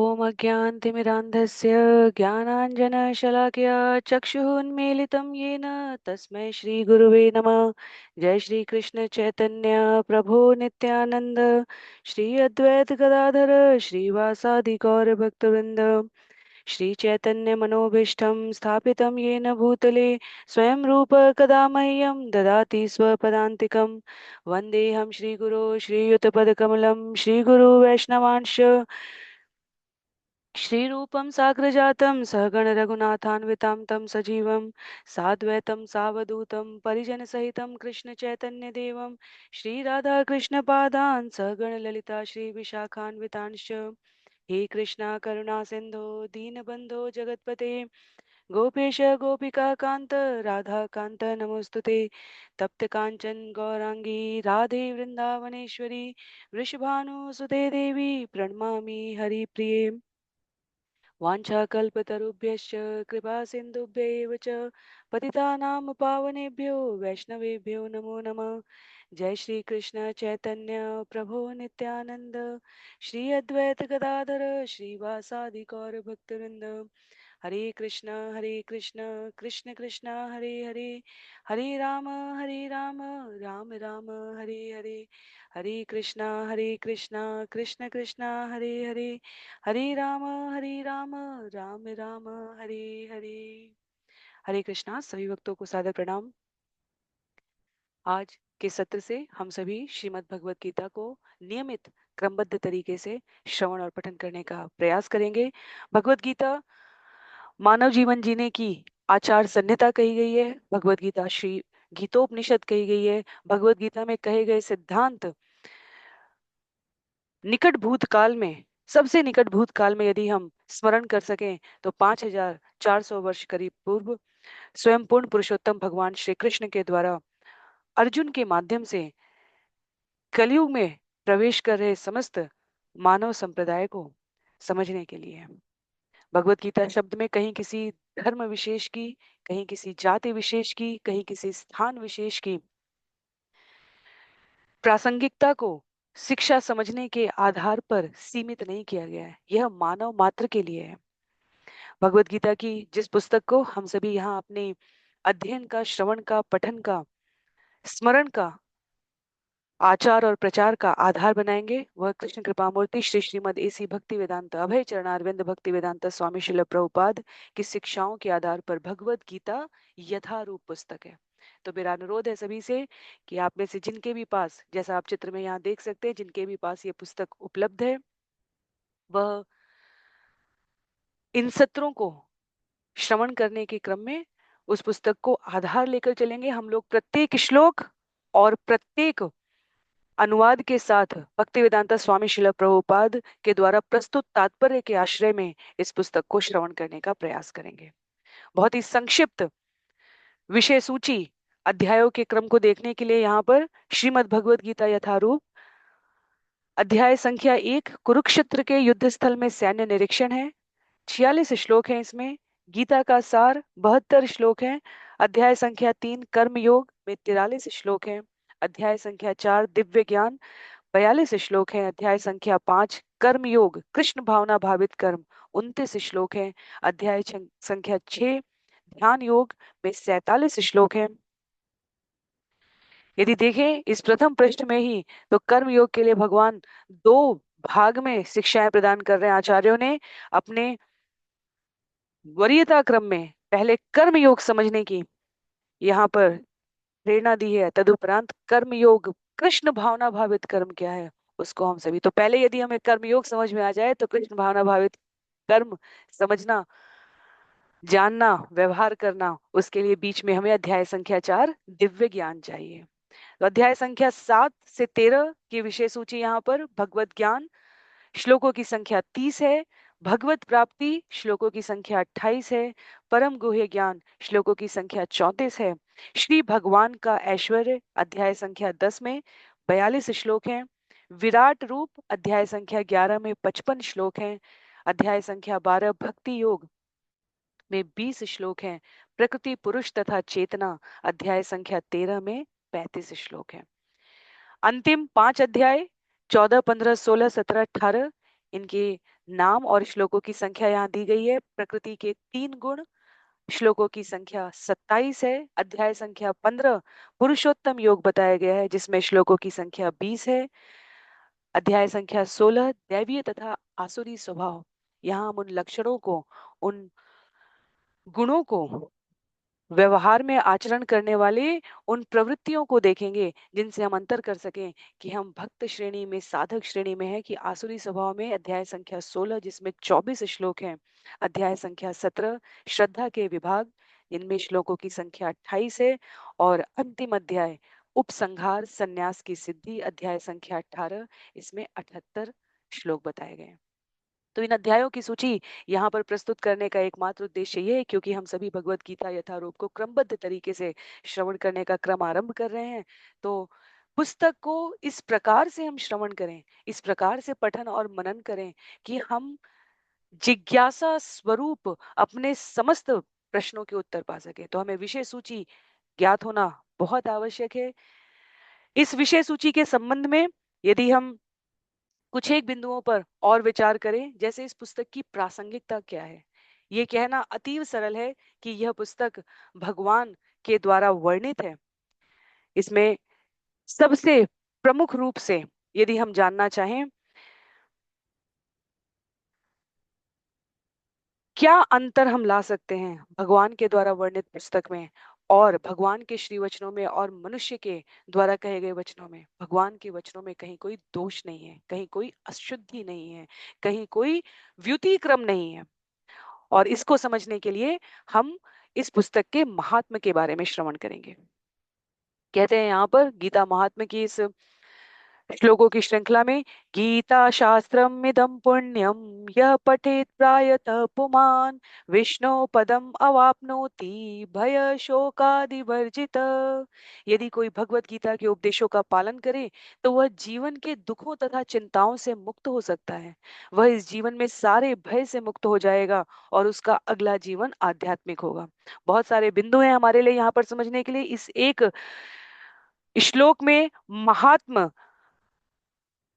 ॐ अज्ञानतिमिरान्धस्य ज्ञानाञ्जनशलाकया चक्षुरुन्मीलितं येन तस्मै श्रीगुरुवे नमः। जय श्रीकृष्ण चैतन्य प्रभो नित्यानन्द श्री अद्वैत गदाधर श्रीवासादि गौरभक्तवृन्द श्रीचैतन्य मनोभीष्टं स्थापितं येन भूतले स्वयं रूप कदा मह्यं ददाति स्वपदान्तिकं। वन्देऽहं श्रीगुरो श्रीयुतपदकमलं श्रीगुरु वैष्णवांश्च श्रीरूपं साग्रजातं सहगण रघुनाथान्वितां तं सजीवं साद्वैतं सावधूतं परिजनसहितं कृष्ण चैतन्य देवं श्रीराधाकृष्णपादान् सहगण ललिता श्रीविशाखान्वितांश्च। हे कृष्णा करुणा सिंधो दीनबंधो जगतपते गोपेश गोपिका कांत राधा कांत नमोस्तुते। तप्त कांचन गौरांगी राधे वृंदावनेश्वरी वृषभानुसुते देवी प्रणमामि हरिप्रिये। वाञ्छाकल्पतरुभ्यश्च कृपा सिन्धुभ्यैव च पतितानां पावनेभ्यो वैष्णवेभ्यो नमो नमः। जय श्री कृष्ण चैतन्य प्रभो नित्यानंद श्री अद्वैत गदाधर श्रीवासादि गौर भक्तवृंद। हरे कृष्ण कृष्ण कृष्ण हरे हरे हरे राम राम राम हरे हरे। हरे कृष्णा कृष्ण कृष्ण हरे हरे हरे राम राम राम हरे हरे। हरे कृष्णा। सभी भक्तों को सादर प्रणाम। आज के सत्र से हम सभी श्रीमद् भगवत गीता को नियमित क्रमबद्ध तरीके से श्रवण और पठन करने का प्रयास करेंगे। भगवत गीता मानव जीवन जीने की आचार संहिता कही गई है। भगवत गीता श्री गीतोपनिषद कही गई है। भगवत गीता में कहे गए सिद्धांत निकट भूतकाल में, सबसे निकट भूतकाल में यदि हम स्मरण कर सकें तो 5400 वर्ष करीब पूर्व स्वयं पूर्ण पुरुषोत्तम भगवान श्री कृष्ण के द्वारा अर्जुन के माध्यम से कलयुग में प्रवेश कर रहे समस्त मानव संप्रदाय को समझने के लिए है। भगवत गीता शब्द में कहीं किसी धर्म विशेष की, कहीं किसी जाति विशेष की, कहीं किसी स्थान विशेष की प्रासंगिकता को शिक्षा समझने के आधार पर सीमित नहीं किया गया है। यह मानव मात्र के लिए है। भगवत गीता की जिस पुस्तक को हम सभी यहाँ अपने अध्ययन का, श्रवण का, पठन का, स्मरण का, आचार और प्रचार का आधार बनाएंगे वह कृष्ण कृपामूर्ति श्री श्रीमद एसी भक्ति वेदांत अभय चरणारविंद भक्ति वेदांत स्वामी शिल प्रभुपाद की शिक्षाओं के आधार पर भगवत गीता यथारूप पुस्तक है। तो मेरा अनुरोध है सभी से कि आप में से जिनके भी पास, जैसा आप चित्र में यहाँ देख सकते हैं, जिनके भी पास ये पुस्तक उपलब्ध है वह इन सत्रों को श्रवण करने के क्रम में उस पुस्तक को आधार लेकर चलेंगे। हम लोग प्रत्येक श्लोक और प्रत्येक अनुवाद के साथ भक्तिवेदांता स्वामी शिल प्रभुपाद के द्वारा प्रस्तुत तात्पर्य के आश्रय में इस पुस्तक को श्रवण करने का प्रयास करेंगे। बहुत ही संक्षिप्त विषय सूची अध्यायों के क्रम को देखने के लिए यहाँ पर श्रीमद् भगवद गीता यथारूप अध्याय संख्या 1 कुरुक्षेत्र के युद्ध स्थल में सैन्य निरीक्षण है। 46 श्लोक हैं इसमें। गीता का सार 72 श्लोक हैं। अध्याय संख्या 3 कर्म योग में 43 श्लोक हैं। अध्याय संख्या 4 दिव्य ज्ञान 42 श्लोक हैं। अध्याय संख्या 5 कर्म योग कृष्ण भावना भावित कर्म 29 श्लोक हैं। अध्याय संख्या 6 ध्यान योग में 47 श्लोक हैं। यदि देखें इस प्रथम पृष्ठ में ही तो कर्म योग के लिए भगवान दो भाग में शिक्षाएं प्रदान कर रहे हैं। आचार्यों ने अपने वरीयता क्रम में पहले कर्म योग समझने की यहाँ पर प्रेरणा दी है। तदुपरांत कर्म योग कृष्ण भावना भावित कर्म क्या है उसको हम सभी, तो पहले यदि हमें कर्म योग समझ में आ जाए तो कृष्ण भावना भावित कर्म समझना, जानना, व्यवहार करना, उसके लिए बीच में हमें अध्याय संख्या 4 दिव्य ज्ञान चाहिए। तो अध्याय संख्या 7 से 13 की विषय सूची यहाँ पर भगवत ज्ञान श्लोकों की संख्या 30 है। भगवत प्राप्ति श्लोकों की संख्या 28 है। परम गुह्य ज्ञान श्लोकों की संख्या 34 है। श्री भगवान का ऐश्वर्य अध्याय संख्या 10 में 42 श्लोक हैं। विराट रूप अध्याय संख्या 11 में 55 श्लोक हैं। अध्याय संख्या 12 भक्ति योग में 20 श्लोक हैं। प्रकृति पुरुष तथा चेतना अध्याय संख्या 13 में 35 श्लोक हैं। अंतिम 5 अध्याय 14, 15, 16, 17, 18 इनके नाम और श्लोकों की संख्या यहाँ दी गई है। प्रकृति के 3 गुण, श्लोकों की संख्या 27 है। अध्याय संख्या 15 पुरुषोत्तम योग बताया गया है, जिसमें श्लोकों की संख्या 20 है। अध्याय संख्या 16 दैवीय तथा आसुरी स्वभाव। यहाँ हम उन लक्षणों को, उन गुणों को, व्यवहार में आचरण करने वाले उन प्रवृत्तियों को देखेंगे जिनसे हम अंतर कर सकें कि हम भक्त श्रेणी में, साधक श्रेणी में है कि आसुरी स्वभाव में। अध्याय संख्या 16 जिसमें 24 श्लोक हैं। अध्याय संख्या 17 श्रद्धा के विभाग, इनमें श्लोकों की संख्या 28 है। और अंतिम अध्याय उपसंहार संन्यास की सिद्धि, अध्याय संख्या 18, इसमें 78 श्लोक बताए गए हैं। तो इन अध्यायों की सूची यहाँ पर प्रस्तुत करने का एकमात्र उद्देश्य ये है क्योंकि हम सभी भगवत गीता यथारूप को क्रमबद्ध तरीके से श्रवण करने का क्रम आरंभ कर रहे हैं। तो पुस्तक को इस प्रकार से हम श्रवण करें, इस प्रकार से पठन और मनन करें कि हम जिज्ञासा स्वरूप अपने समस्त प्रश्नों के उत्तर पा सके। तो हमें विषय सूची ज्ञात होना बहुत आवश्यक है। इस विषय सूची के संबंध में यदि हम कुछ एक बिंदुओं पर और विचार करें, जैसे इस पुस्तक की प्रासंगिकता क्या है। ये कहना अतीव सरल है कि यह पुस्तक भगवान के द्वारा वर्णित है। इसमें सबसे प्रमुख रूप से यदि हम जानना चाहें क्या अंतर हम ला सकते हैं भगवान के द्वारा वर्णित पुस्तक में और भगवान के श्री वचनों में और मनुष्य के द्वारा कहे गए वचनों में। भगवान के वचनों में कहीं कोई दोष नहीं है, कहीं कोई अशुद्धि नहीं है, कहीं कोई व्युतिक्रम नहीं है। और इसको समझने के लिए हम इस पुस्तक के महात्म के बारे में श्रवण करेंगे। कहते हैं यहाँ पर गीता महात्म की इस श्लोकों की श्रृंखला में, गीता शास्त्रम इदं पुण्यम यह पठेत प्रायतः पुमान विष्णु पदम अवाप्नोति भय शोकादि वर्जित। यदि कोई भगवत गीता के उपदेशों का पालन करे तो वह जीवन के दुखों तथा चिंताओं से मुक्त हो सकता है। वह इस जीवन में सारे भय से मुक्त हो जाएगा और उसका अगला जीवन आध्यात्मिक होगा। बहुत सारे बिंदु हैं हमारे लिए यहाँ पर समझने के लिए। इस एक श्लोक में महात्म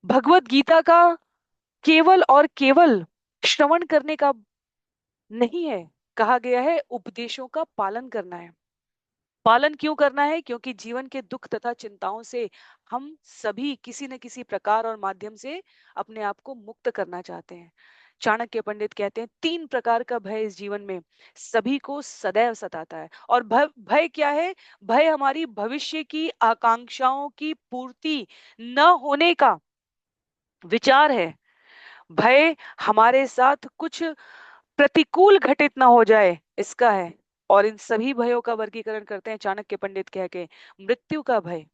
भगवत गीता का केवल और केवल श्रवण करने का नहीं है, कहा गया है उपदेशों का पालन करना है। पालन क्यों करना है? क्योंकि जीवन के दुख तथा चिंताओं से हम सभी किसी न किसी प्रकार और माध्यम से अपने आप को मुक्त करना चाहते हैं। चाणक्य पंडित कहते हैं 3 प्रकार का भय इस जीवन में सभी को सदैव सताता है। और भय भय क्या है? भय हमारी भविष्य की आकांक्षाओं की पूर्ति न होने का विचार है। भय हमारे साथ कुछ प्रतिकूल घटित ना हो जाए, इसका है। और इन सभी भयों का वर्गीकरण करते हैं चाणक्य पंडित कह के, मृत्यु का भय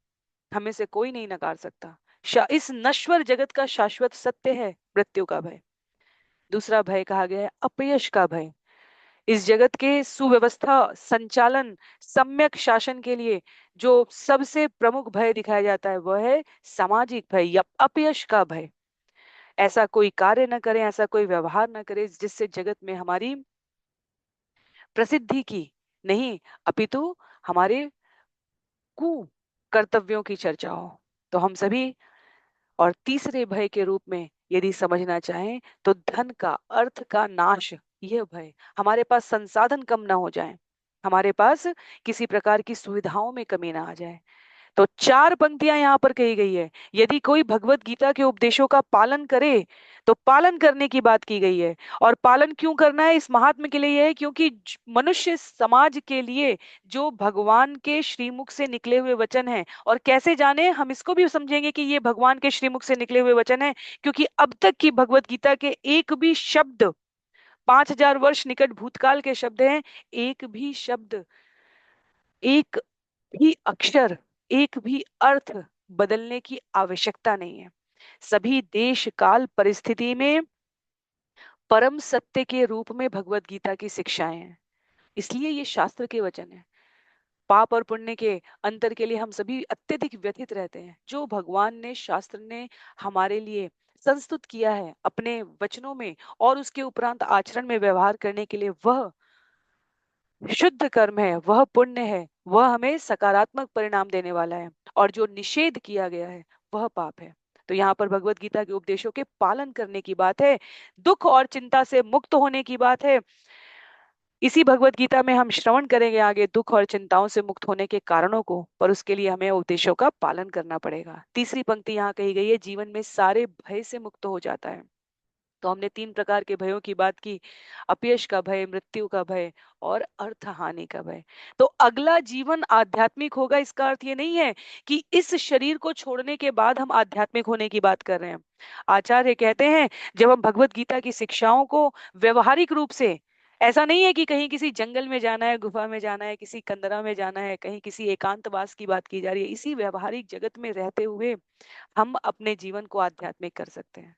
हमें से कोई नहीं नकार सकता। इस नश्वर जगत का शाश्वत सत्य है मृत्यु का भय। दूसरा भय कहा गया है अपयश का भय। इस जगत के सुव्यवस्था, संचालन, सम्यक शासन के लिए जो सबसे प्रमुख भय दिखाया जाता है वह है सामाजिक भय या अपयश का भय। ऐसा कोई कार्य न करें, ऐसा कोई व्यवहार न करें जिससे जगत में हमारी प्रसिद्धि की नहीं अपितु हमारे कु कर्तव्यों की चर्चा हो। तो हम सभी, और तीसरे भय के रूप में यदि समझना चाहें तो धन का, अर्थ का नाश, यह भय। हमारे पास संसाधन कम ना हो जाए, हमारे पास किसी प्रकार की सुविधाओं में कमी ना आ जाए। तो 4 पंक्तियां यहाँ पर कही गई है। यदि कोई भगवत गीता के उपदेशों का पालन करे तो पालन करने की बात की गई है। और पालन क्यों करना है इस महात्म के लिए? यह है क्योंकि मनुष्य समाज के लिए जो भगवान के श्रीमुख से निकले हुए वचन हैं। और कैसे जाने, हम इसको भी समझेंगे कि ये भगवान के श्रीमुख से निकले हुए वचन हैं क्योंकि अब तक की भगवत गीता के एक भी शब्द, 5000 वर्ष निकट भूतकाल के शब्द हैं, एक भी शब्द, एक भी अक्षर, एक भी अर्थ बदलने की आवश्यकता नहीं है। सभी देश काल परिस्थिति में परम सत्य के रूप में भगवत गीता की शिक्षाएं हैं। इसलिए ये शास्त्र के वचन है। पाप और पुण्य के अंतर के लिए हम सभी अत्यधिक व्यथित रहते हैं। जो भगवान ने, शास्त्र ने हमारे लिए संस्तुत किया है अपने वचनों में और उसके उपरांत आचरण में व्यवहार करने के लिए, वह शुद्ध कर्म है, वह पुण्य है, वह हमें सकारात्मक परिणाम देने वाला है। और जो निषेध किया गया है वह पाप है। तो यहाँ पर भगवत गीता के उपदेशों के पालन करने की बात है, दुख और चिंता से मुक्त होने की बात है। इसी भगवत गीता में हम श्रवण करेंगे आगे दुख और चिंताओं से मुक्त होने के कारणों को, पर उसके लिए हमें उपदेशों का पालन करना पड़ेगा। तीसरी पंक्ति यहाँ कही गई है, जीवन में सारे भय से मुक्त हो जाता है। तो हमने तीन प्रकार के भयों की बात की, अपयश का भय, मृत्यु का भय और अर्थ हानि का भय। तो अगला जीवन आध्यात्मिक होगा, इसका अर्थ ये नहीं है कि इस शरीर को छोड़ने के बाद हम आध्यात्मिक होने की बात कर रहे हैं। आचार्य कहते हैं, जब हम भगवत गीता की शिक्षाओं को व्यवहारिक रूप से, ऐसा नहीं है कि कहीं किसी जंगल में जाना है, गुफा में जाना है, किसी कंदरा में जाना है, कहीं किसी एकांतवास की बात की जा रही है, इसी व्यवहारिक जगत में रहते हुए हम अपने जीवन को आध्यात्मिक कर सकते हैं।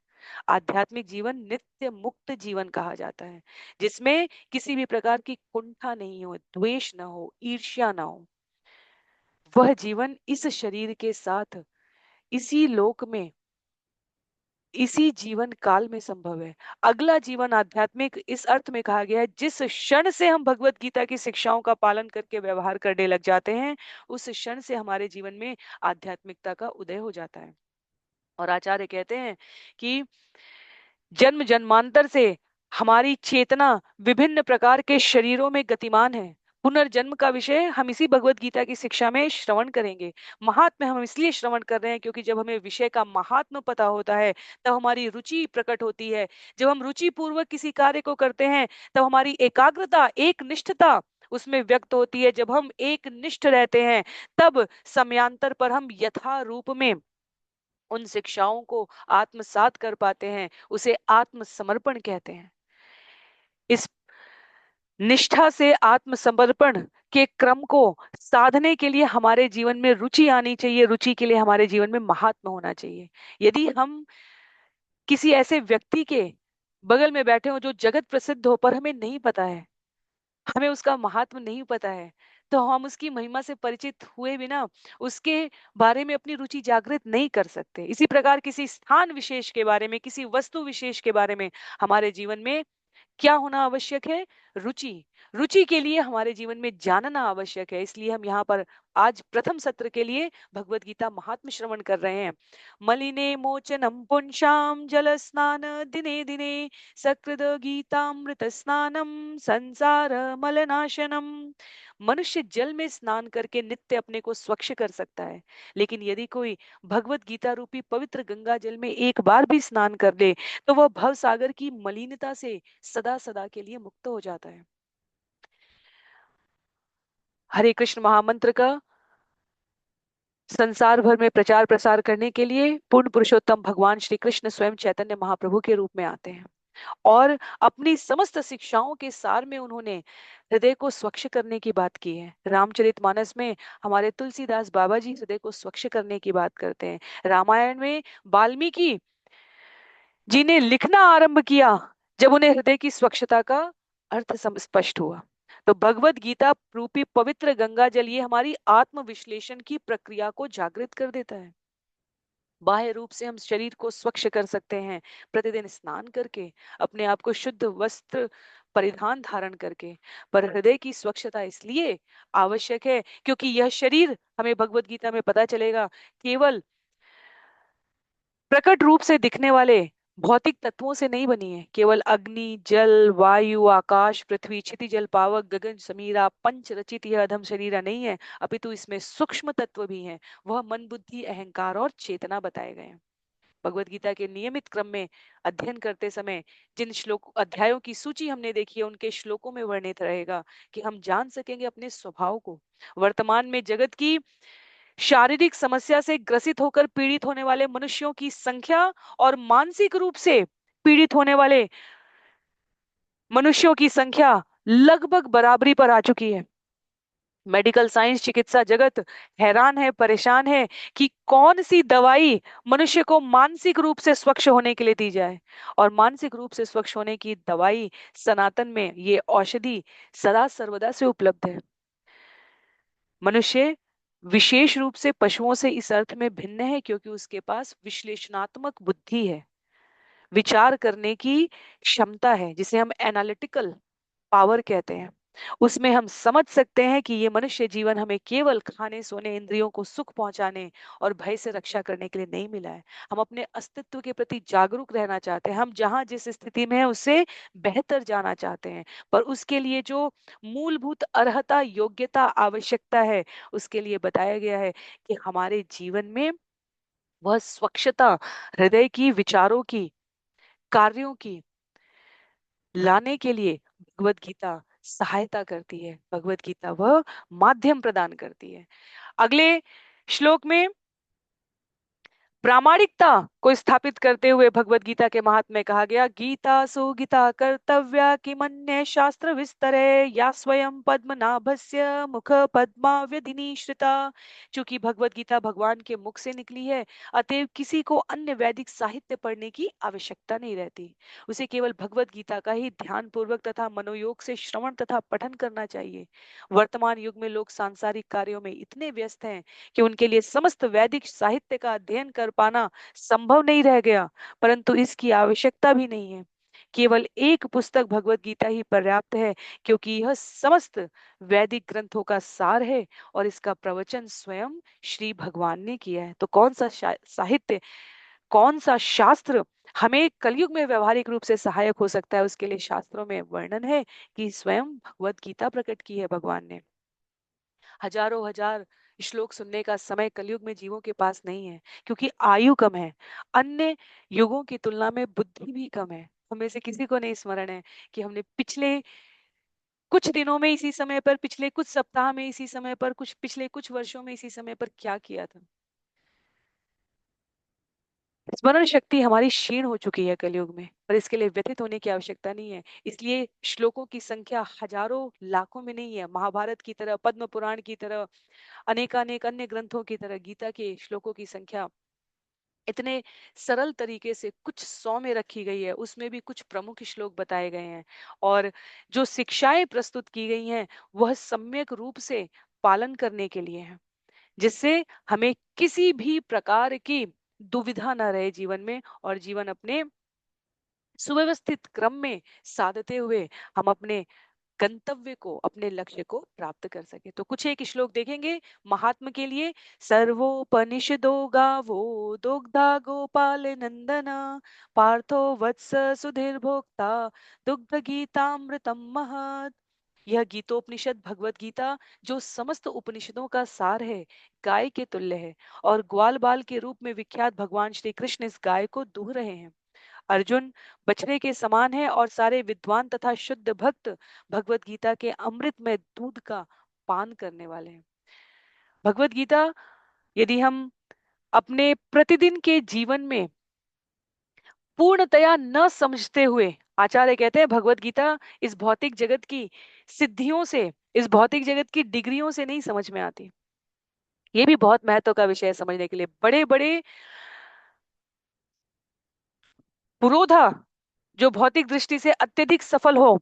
आध्यात्मिक जीवन नित्य मुक्त जीवन कहा जाता है, जिसमें किसी भी प्रकार की कुंठा नहीं हो, द्वेष ना हो, ईर्ष्या ना हो। वह जीवन इस शरीर के साथ, इसी लोक में, इसी जीवन काल में संभव है। अगला जीवन आध्यात्मिक इस अर्थ में कहा गया है, जिस क्षण से हम भगवत गीता की शिक्षाओं का पालन करके व्यवहार करने लग जाते हैं, उस क्षण से हमारे जीवन में आध्यात्मिकता का उदय हो जाता है। और आचार्य कहते हैं कि जन्म जन्मांतर से हमारी चेतना विभिन्न प्रकार के शरीरों में गतिमान है। पुनर्जन्म का विषय हम इसी भगवत गीता की शिक्षा में श्रवण करेंगे। महात्म्य हम इसलिए श्रवण कर रहे हैं क्योंकि जब हमें विषय का महात्म्य पता होता है, तब हमारी रुचि प्रकट होती है। जब हम रुचि पूर्वक किसी कार्य को करते हैं, तब हमारी एकाग्रता, एक निष्ठता उसमें व्यक्त होती है। जब हम एक निष्ठ रहते हैं, तब समयांतर पर हम यथा रूप में उन शिक्षाओं को आत्मसात कर पाते हैं। उसे आत्मसमर्पण कहते हैं। इस निष्ठा से आत्मसमर्पण के क्रम को साधने के लिए हमारे जीवन में रुचि आनी चाहिए, रुचि के लिए हमारे जीवन में महात्मा होना चाहिए। यदि हम किसी ऐसे व्यक्ति के बगल में बैठे हो जो जगत प्रसिद्ध हो, पर हमें नहीं पता है, हमें उसका महात्म नहीं पता है, तो हम उसकी महिमा से परिचित हुए बिना उसके बारे में अपनी रुचि जागृत नहीं कर सकते। इसी प्रकार किसी स्थान विशेष के बारे में, किसी वस्तु विशेष के बारे में हमारे जीवन में क्या होना आवश्यक है? रुचि। रुचि के लिए हमारे जीवन में जानना आवश्यक है। इसलिए हम यहाँ पर आज प्रथम सत्र के लिए भगवत गीता महात्म श्रवण कर रहे हैं। मलिने मोचनम पुंसाम जल स्नान दिने दिने सकृद गीतामृत स्नानम संसार मलनाशनम। मनुष्य जल में स्नान करके नित्य अपने को स्वच्छ कर सकता है, लेकिन यदि कोई भगवत गीता रूपी पवित्र गंगा जल में एक बार भी स्नान कर ले, तो वह भव सागर की मलिनता से सदा सदा के लिए मुक्त हो जाता है। हरे कृष्ण महामंत्र का संसार भर में प्रचार प्रसार करने के लिए पूर्ण पुरुषोत्तम भगवान श्री कृष्ण स्वयं चैतन्य महाप्रभु के रूप में आते हैं, और अपनी समस्त शिक्षाओं के सार में उन्होंने हृदय को स्वच्छ करने की बात की है। रामचरितमानस में हमारे तुलसीदास बाबा जी हृदय को स्वच्छ करने की बात करते हैं। रामायण में वाल्मीकि जी ने लिखना आरंभ किया जब उन्हें हृदय की स्वच्छता का अर्थ स्पष्ट हुआ। तो भगवत गीता रूपी पवित्र गंगा जल ये हमारी आत्म विश्लेषण की प्रक्रिया को जागृत कर देता है। बाह्य रूप से हम शरीर को स्वच्छ कर सकते हैं प्रतिदिन स्नान करके, अपने आप को शुद्ध वस्त्र परिधान धारण करके, पर हृदय की स्वच्छता इसलिए आवश्यक है क्योंकि यह शरीर, हमें भगवत गीता में पता चलेगा, केवल प्रकट रूप से दिखने वाले भौतिक तत्वों से नहीं बनी है। केवल अग्नि, जल, वायु, आकाश, पृथ्वी, क्षिति, जल, पावक, गगन, समीरा, पंच रचित यह अधम शरीरा नहीं है, अपितु इसमें सूक्ष्म तत्व भी हैं। वह मन, बुद्धि, अहंकार और चेतना बताए गए हैं। भगवत गीता के नियमित क्रम में अध्ययन करते समय जिन श्लोक अध्यायों की सूची हमने देखी है, उनके श्लोकों में वर्णित रहेगा कि हम जान सकेंगे अपने स्वभाव को। वर्तमान में जगत की शारीरिक समस्या से ग्रसित होकर पीड़ित होने वाले मनुष्यों की संख्या और मानसिक रूप से पीड़ित होने वाले मनुष्यों की संख्या लगभग बराबरी पर आ चुकी है। मेडिकल साइंस, चिकित्सा जगत हैरान है, परेशान है कि कौन सी दवाई मनुष्य को मानसिक रूप से स्वच्छ होने के लिए दी जाए। और मानसिक रूप से स्वच्छ होने की दवाई सनातन में ये औषधि सदा सर्वदा से उपलब्ध है। मनुष्य विशेष रूप से पशुओं से इस अर्थ में भिन्न है क्योंकि उसके पास विश्लेषणात्मक बुद्धि है, विचार करने की क्षमता है, जिसे हम एनालिटिकल पावर कहते हैं। उसमें हम समझ सकते हैं कि ये मनुष्य जीवन हमें केवल खाने सोने इंद्रियों को सुख पहुंचाने और भय से रक्षा करने के लिए नहीं मिला है। हम अपने अस्तित्व के प्रति जागरूक रहना चाहते हैं, हम जहां जिस स्थिति में है उससे बेहतर जाना चाहते हैं। पर उसके लिए जो मूलभूत अर्हता योग्यता आवश्यकता है, उसके लिए बताया गया है कि हमारे जीवन में वह स्वच्छता, हृदय की, विचारों की, कार्यों की लाने के लिए भगवत गीता सहायता करती है। भगवत गीता वह माध्यम प्रदान करती है। अगले श्लोक में प्रामाणिकता को स्थापित करते हुए भगवत गीता के महात्म्य में कहा गया, गीता सुगीता कर्तव्या किमन्य शास्त्र विस्तरे या स्वयं पद्मनाभस्य मुख पद्माव्यधिनी श्रिता। चूंकि भगवत गीता भगवान के मुख से निकली है, अतएव किसी को अन्य वैदिक साहित्य पढ़ने की आवश्यकता नहीं रहती। उसे केवल भगवत गीता का ही ध्यान पूर्वक तथा मनोयोग से श्रवण तथा पठन करना चाहिए। वर्तमान युग में लोग सांसारिक कार्यों में इतने व्यस्त हैं कि उनके लिए समस्त वैदिक साहित्य का अध्ययन कर पाना संभव नहीं रह गया, परंतु इसकी आवश्यकता भी नहीं है। केवल एक पुस्तक भगवत गीता ही पर्याप्त है, क्योंकि यह समस्त वैदिक ग्रंथों का सार है और इसका प्रवचन स्वयं श्री भगवान ने किया है। तो कौन सा साहित्य, कौन सा शास्त्र हमें कलयुग में व्यवहारिक रूप से सहायक हो सकता है? उसके लिए शास्त्रों में वर्णन है कि स्वयं भगवत गीता प्रकट की है भगवान ने। हजारों हजार श्लोक सुनने का समय कलयुग में जीवों के पास नहीं है, क्योंकि आयु कम है। अन्य युगों की तुलना में बुद्धि भी कम है। हमें से किसी को नहीं स्मरण है कि हमने पिछले कुछ दिनों में इसी समय पर, पिछले कुछ सप्ताह में इसी समय पर, कुछ पिछले कुछ वर्षों में इसी समय पर क्या किया था। स्मरण शक्ति हमारी क्षीण हो चुकी है कलयुग में, पर इसके लिए व्यथित होने की आवश्यकता नहीं है। इसलिए श्लोकों की संख्या हजारों लाखों में नहीं है। महाभारत की तरह, पद्म पुराण की तरह, अनेकानेक अन्य ग्रंथों की तरह गीता के श्लोकों की संख्या इतने सरल तरीके से कुछ 100 में रखी गई है। उसमें भी कुछ प्रमुख श्लोक बताए गए हैं, और जो शिक्षाएं प्रस्तुत की गई हैं वह सम्यक रूप से पालन करने के लिए है, जिससे हमें किसी भी प्रकार की दुविधा न रहे जीवन में, और जीवन अपने सुव्यवस्थित क्रम में साधते हुए हम अपने गंतव्य को, अपने लक्ष्य को प्राप्त कर सके। तो कुछ एक श्लोक देखेंगे महात्मा के लिए। सर्वोपनिषदो गावो दुग्धा गोपाल नंदन पार्थो वत्स सुधीर भोक्ता दुग्ध गीतामृतम महत्। यह गीतोपनिषद भगवत गीता, जो समस्त उपनिषदों का सार है, गाय के तुल्य है, और ग्वाल बाल के रूप में विख्यात भगवान श्री कृष्ण इस गाय को दूह रहे हैं। अर्जुन बछड़े के समान है, और सारे विद्वान तथा शुद्ध भक्त भगवत गीता के अमृत में दूध का पान करने वाले हैं। भगवत गीता यदि हम अपने प्रतिदिन के जीवन में पूर्णतया न समझते हुए, आचार्य कहते हैं भगवत गीता इस भौतिक जगत की सिद्धियों से, इस भौतिक जगत की डिग्रियों से नहीं समझ में आती। ये भी बहुत महत्व का विषय है समझने के लिए। बड़े बड़े पुरोधा जो भौतिक दृष्टि से अत्यधिक सफल हो,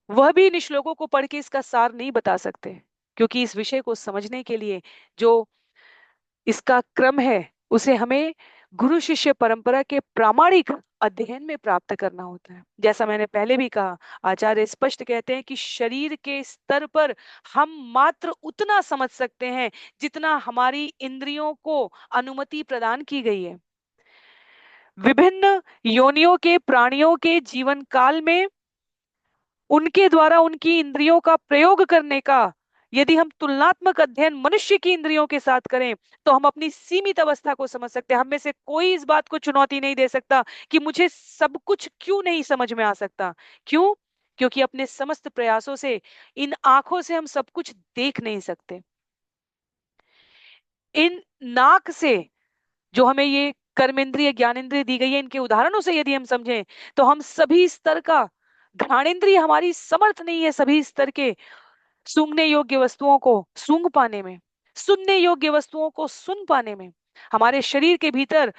वह भी इन श्लोकों को पढ़ के इसका सार नहीं बता सकते, क्योंकि इस विषय को समझने के लिए जो इसका क्रम है, उसे हमें गुरु शिष्य परंपरा के प्रामाणिक अध्ययन में प्राप्त करना होता है। जैसा मैंने पहले भी कहा, आचार्य स्पष्ट कहते हैं कि शरीर के स्तर पर हम मात्र उतना समझ सकते हैं जितना हमारी इंद्रियों को अनुमति प्रदान की गई है। विभिन्न योनियों के प्राणियों के जीवन काल में उनके द्वारा उनकी इंद्रियों का प्रयोग करने का यदि हम तुलनात्मक अध्ययन मनुष्य की इंद्रियों के साथ करें, तो हम अपनी सीमित अवस्था को समझ सकते हैं। हम में से कोई इस बात को चुनौती नहीं दे सकता कि मुझे सब कुछ क्यों नहीं समझ में आ सकता। क्यों? क्योंकि अपने समस्त प्रयासों से इन आंखों से हम सब कुछ देख नहीं सकते। इन नाक से जो हमें ये कर्मेंद्रिय ज्ञानेंद्रिय दी गई है, इनके उदाहरणों से यदि हम समझें, तो हम सभी स्तर का, घ्राणेंद्रिय हमारी समर्थ नहीं है सभी स्तर के सूंघने योग्य वस्तुओं को सूंघ पाने में, सुनने योग्य वस्तुओं को सुन पाने में। हमारे शरीर के भीतर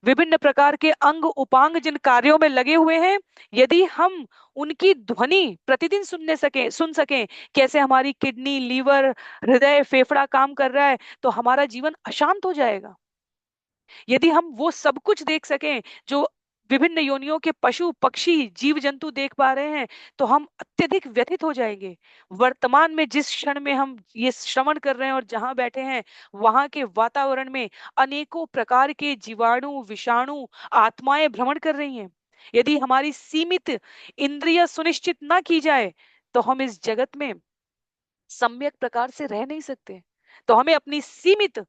विभिन्न प्रकार के अंग उपांग जिन कार्यों में लगे हुए हैं, यदि हम उनकी ध्वनि प्रतिदिन सुन सकें, कैसे हमारी किडनी, लीवर, हृदय, फेफड़ा काम कर रहा है, तो हमारा जीवन अशांत हो जाएगा। यदि हम वो सब कुछ देख सकें जो विभिन्न योनियों के पशु पक्षी जीव जंतु देख पा रहे हैं, तो हम अत्यधिक व्यथित हो जाएंगे। वर्तमान में जिस क्षण में हम ये श्रवण कर रहे हैं और जहां बैठे हैं, वहां के वातावरण में अनेकों प्रकार के जीवाणु विषाणु आत्माएं भ्रमण कर रही हैं। यदि हमारी सीमित इंद्रिय सुनिश्चित ना की जाए, तो हम इस जगत में सम्यक प्रकार से रह नहीं सकते। तो हमें अपनी सीमित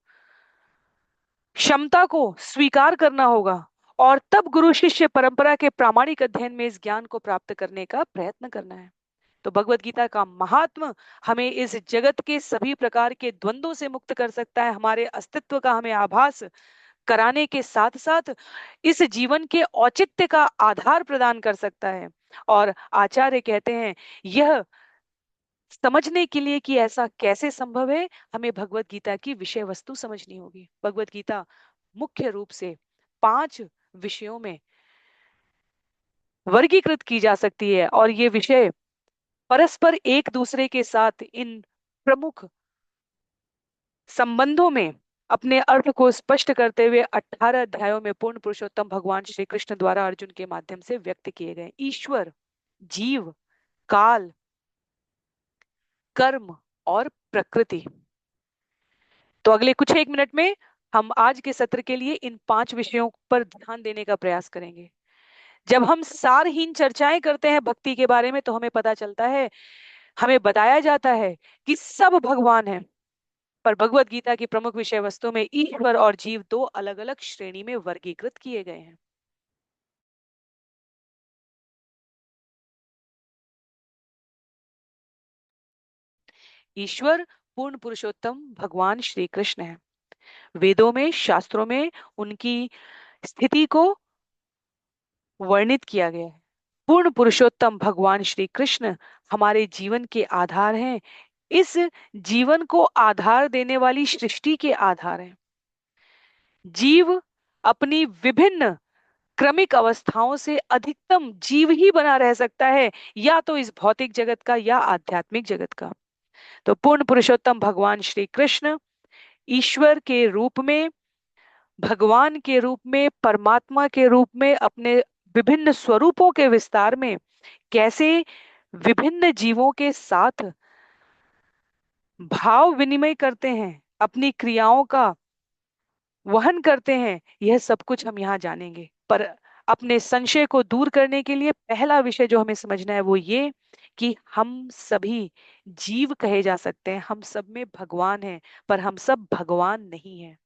क्षमता को स्वीकार करना होगा, और तब गुरु शिष्य परंपरा के प्रामाणिक अध्ययन में इस ज्ञान को प्राप्त करने का प्रयत्न करना है। तो भगवत गीता का महात्म हमें इस जगत के सभी प्रकार के द्वंद्वों से मुक्त कर सकता है, हमारे अस्तित्व का हमें आभास कराने के साथ साथ इस जीवन के औचित्य का आधार प्रदान कर सकता है। और आचार्य कहते हैं, यह समझने के लिए कि ऐसा कैसे संभव है, हमें भगवत गीता की विषय वस्तु समझनी होगी। भगवत गीता मुख्य रूप से 5 विषयों में वर्गीकृत की जा सकती है, और ये विषय परस्पर एक दूसरे के साथ इन प्रमुख संबंधों में अपने अर्थ को स्पष्ट करते हुए 18 अध्यायों में पूर्ण पुरुषोत्तम भगवान श्री कृष्ण द्वारा अर्जुन के माध्यम से व्यक्त किए गए। ईश्वर, जीव, काल, कर्म और प्रकृति। तो अगले कुछ एक मिनट में हम आज के सत्र के लिए इन 5 विषयों पर ध्यान देने का प्रयास करेंगे। जब हम सारहीन चर्चाएं करते हैं भक्ति के बारे में, तो हमें पता चलता है, हमें बताया जाता है कि सब भगवान हैं, पर भगवत गीता की प्रमुख विषय वस्तु में ईश्वर और जीव 2 अलग अलग श्रेणी में वर्गीकृत किए गए हैं। ईश्वर पूर्ण पुरुषोत्तम भगवान श्री कृष्ण है। वेदों में, शास्त्रों में उनकी स्थिति को वर्णित किया गया है। पूर्ण पुरुषोत्तम भगवान श्री कृष्ण हमारे जीवन के आधार हैं, इस जीवन को आधार देने वाली सृष्टि के आधार हैं। जीव अपनी विभिन्न क्रमिक अवस्थाओं से अधिकतम जीव ही बना रह सकता है, या तो इस भौतिक जगत का या आध्यात्मिक जगत का। तो पूर्ण पुरुषोत्तम भगवान श्री कृष्ण ईश्वर के रूप में, भगवान के रूप में, परमात्मा के रूप में अपने विभिन्न स्वरूपों के विस्तार में कैसे विभिन्न जीवों के साथ भाव विनिमय करते हैं, अपनी क्रियाओं का वहन करते हैं, यह सब कुछ हम यहाँ जानेंगे। पर अपने संशय को दूर करने के लिए पहला विषय जो हमें समझना है वो ये कि हम सभी जीव कहे जा सकते हैं, हम सब में भगवान हैं, पर हम सब भगवान नहीं हैं।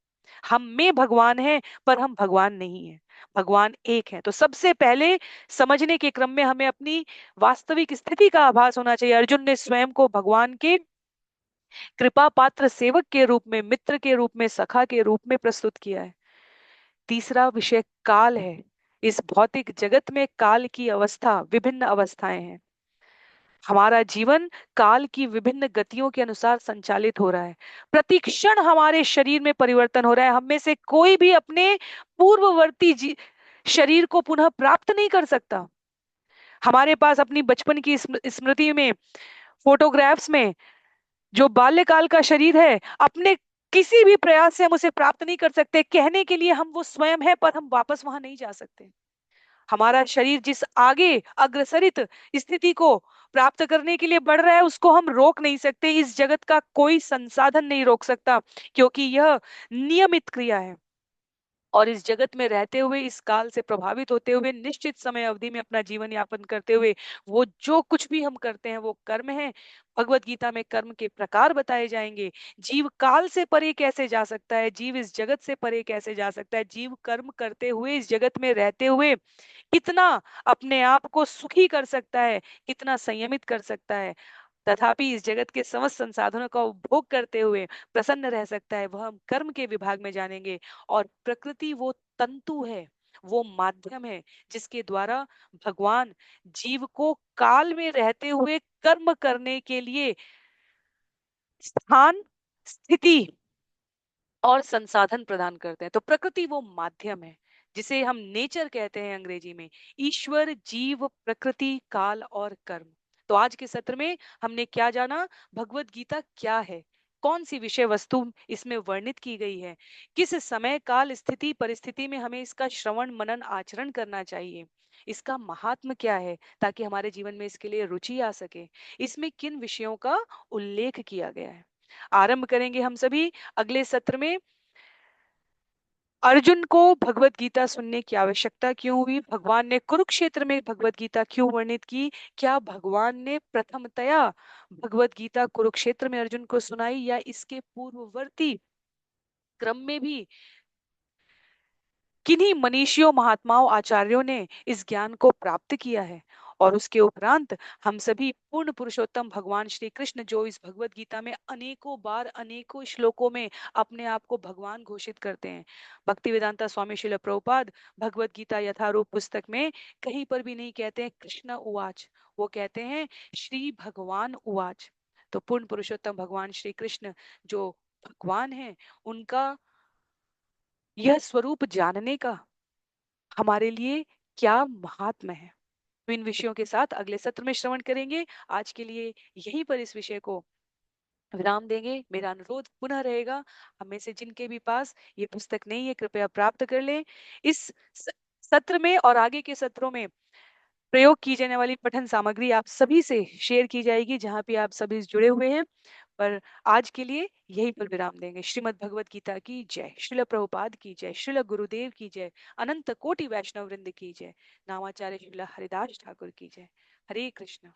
हम में भगवान है, पर हम भगवान नहीं है। भगवान एक है। तो सबसे पहले समझने के क्रम में हमें अपनी वास्तविक स्थिति का आभास होना चाहिए। अर्जुन ने स्वयं को भगवान के कृपा पात्र सेवक के रूप में, मित्र के रूप में, सखा के रूप में प्रस्तुत किया है। तीसरा विषय काल है। इस भौतिक जगत में काल की अवस्था, विभिन्न अवस्थाएं हैं। हमारा जीवन काल की विभिन्न गतियों के अनुसार संचालित हो रहा है। प्रतिक्षण हमारे शरीर में परिवर्तन हो रहा है। हम में से कोई भी अपने पूर्ववर्ती शरीर को पुनः प्राप्त नहीं कर सकता। हमारे पास अपनी बचपन की स्मृति में, फोटोग्राफ्स में जो बाल्यकाल का शरीर है, अपने किसी भी प्रयास से हम उसे प्राप्त नहीं कर सकते। कहने के लिए हम वो स्वयं है, पर हम वापस वहां नहीं जा सकते। हमारा शरीर जिस आगे अग्रसरित स्थिति को प्राप्त करने के लिए बढ़ रहा है, उसको हम रोक नहीं सकते। इस जगत का कोई संसाधन नहीं रोक सकता, क्योंकि यह नियमित क्रिया है। और इस जगत में रहते हुए, इस काल से प्रभावित होते हुए, निश्चित समय अवधि में अपना जीवन यापन करते हुए, वो जो कुछ भी हम करते हैं वो कर्म है। भगवत गीता में कर्म के प्रकार बताए जाएंगे। जीव काल से परे कैसे जा सकता है, जीव इस जगत से परे कैसे जा सकता है, जीव कर्म करते हुए, इस जगत में रहते हुए कितना अपने आप को सुखी कर सकता है, कितना संयमित कर सकता है, तथापि इस जगत के समस्त संसाधनों का उपभोग करते हुए प्रसन्न रह सकता है, वह हम कर्म के विभाग में जानेंगे। और प्रकृति वो तंतु है, वो माध्यम है, जिसके द्वारा भगवान जीव को काल में रहते हुए कर्म करने के लिए स्थान, स्थिति और संसाधन प्रदान करते हैं। तो प्रकृति वो माध्यम है, जिसे हम नेचर कहते हैं अंग्रेजी में। ईश्वर, जीव, प्रकृति, काल और कर्म। तो आज के सत्र में हमने क्या जाना, भगवत गीता क्या है, कौन सी विषय वस्तु इसमें वर्णित की गई है, किस समय काल स्थिति परिस्थिति में हमें इसका श्रवण मनन आचरण करना चाहिए, इसका महात्म क्या है, ताकि हमारे जीवन में इसके लिए रुचि आ सके, इसमें किन विषयों का उल्लेख किया गया है। आरंभ करेंगे हम सभी अगले सत्र में। अर्जुन को भगवत गीता सुनने की आवश्यकता क्यों हुई, भगवान ने कुरुक्षेत्र में भगवत गीता क्यों वर्णित की, क्या भगवान ने प्रथमतया भगवत गीता कुरुक्षेत्र में अर्जुन को सुनाई या इसके पूर्ववर्ती क्रम में भी किन्हीं मनीषियों महात्माओं आचार्यों ने इस ज्ञान को प्राप्त किया है। और उसके उपरांत हम सभी पूर्ण पुरुषोत्तम भगवान श्री कृष्ण जो इस भगवत गीता में अनेकों बार अनेकों श्लोकों में अपने आप को भगवान घोषित करते हैं। भक्ति वेदांता स्वामी श्रील प्रभुपाद भगवत गीता यथारूप पुस्तक में कहीं पर भी नहीं कहते हैं कृष्ण उवाच, वो कहते हैं श्री भगवान उवाच। तो पूर्ण पुरुषोत्तम भगवान श्री कृष्ण जो भगवान है, उनका यह स्वरूप जानने का हमारे लिए क्या महात्म है। तो इन विषयों के साथ अगले सत्र में श्रवण करेंगे। आज के लिए यहीं पर इस विषय को विराम देंगे। मेरा अनुरोध पुनः रहेगा, हमें से जिनके भी पास ये पुस्तक नहीं है कृपया प्राप्त कर लें। इस स- सत्र में और आगे के सत्रों में प्रयोग की जाने वाली पठन सामग्री आप सभी से शेयर की जाएगी जहां पे आप सभी जुड़े हुए हैं। पर आज के लिए यहीं पर विराम देंगे। श्रीमद् भगवत गीता की जय, श्रील प्रभुपाद की जय, श्रील गुरुदेव की जय, अनंत कोटि वैष्णव वृंद की जय, नामाचार्य श्रील हरिदास ठाकुर की जय। हरे कृष्ण।